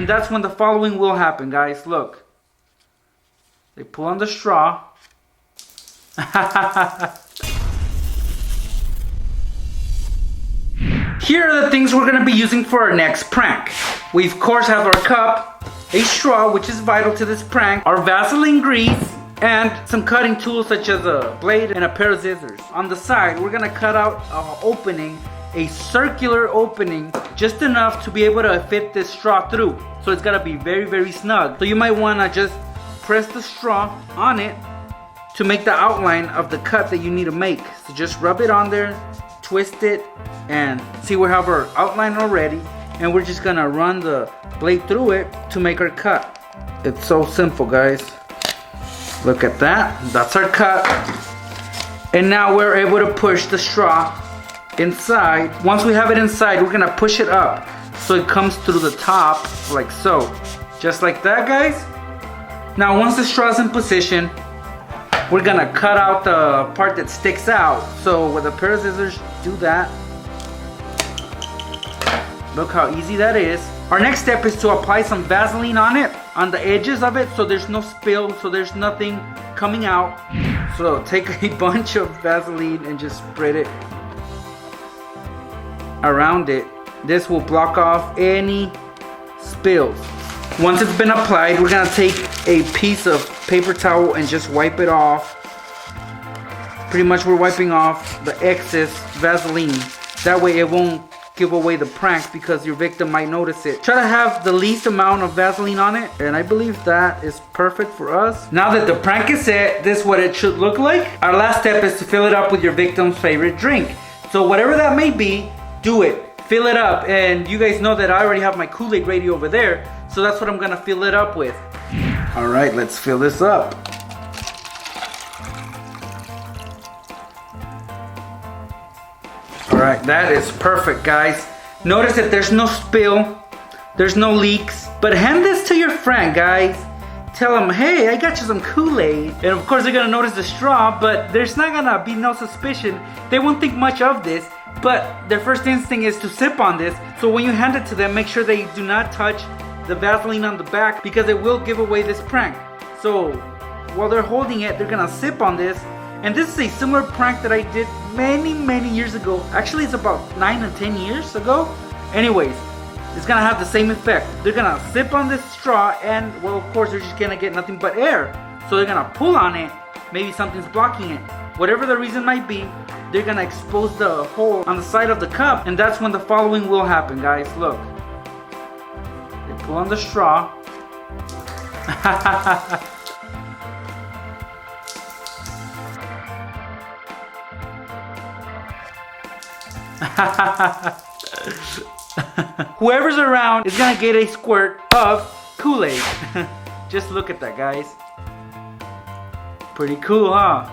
and that's when the following will happen, guys. Look. They pull on the straw. Here are the things we're going to be using for our next prank. We of course have our cup, a straw, which is vital to this prank, our Vaseline grease, and some cutting tools such as a blade and a pair of scissors. On the side, we're going to cut out an opening, a circular opening, just enough to be able to fit this straw through. So it's got to be very, very snug. So you might want to just press the straw on it to make the outline of the cut that you need to make. So just rub it on there, twist it, and see we have our outline already, and we're just gonna run the blade through it to make our cut. It's so simple, guys. Look at that. That's our cut. And now we're able to push the straw inside. Once we have it inside, we're gonna push it up so it comes through the top like so. Just like that, guys. Now once the straw's in position, we're gonna cut out the part that sticks out. So with a pair of scissors, do that. Look how easy that is. Our next step is to apply some Vaseline on it, on the edges of it, so there's no spill, so there's nothing coming out. So take a bunch of Vaseline and just spread it around it. This will block off any spills. Once it's been applied, we're gonna take a piece of paper towel and just wipe it off. Pretty much we're wiping off the excess Vaseline. That way it won't give away the prank because your victim might notice it. Try to have the least amount of Vaseline on it, and I believe that is perfect for us. Now that the prank is set, this is what it should look like. Our last step is to fill it up with your victim's favorite drink. So whatever that may be, do it. Fill it up, and you guys know that I already have my Kool-Aid ready over there, so that's what I'm gonna fill it up with. All right, let's fill this up. All right, that is perfect, guys. Notice that there's no spill, there's no leaks, but hand this to your friend, guys. Tell them, hey, I got you some Kool-Aid. And of course they're gonna notice the straw, but there's not gonna be no suspicion. They won't think much of this, but their first instinct is to sip on this. So when you hand it to them, make sure they do not touch the Vaseline on the back because it will give away this prank. So while they're holding it, they're gonna sip on this. And this is a similar prank that I did many years ago. Actually, it's about 9 or 10 years ago. Anyways, it's gonna have the same effect. They're gonna sip on this straw and, well, of course, they're just gonna get nothing but air. So they're gonna pull on it. Maybe something's blocking it. Whatever the reason might be, they're gonna expose the hole on the side of the cup. And that's when the following will happen, guys. Look. They pull on the straw. Whoever's around is gonna get a squirt of Kool-Aid. Just look at that, guys. Pretty cool, huh?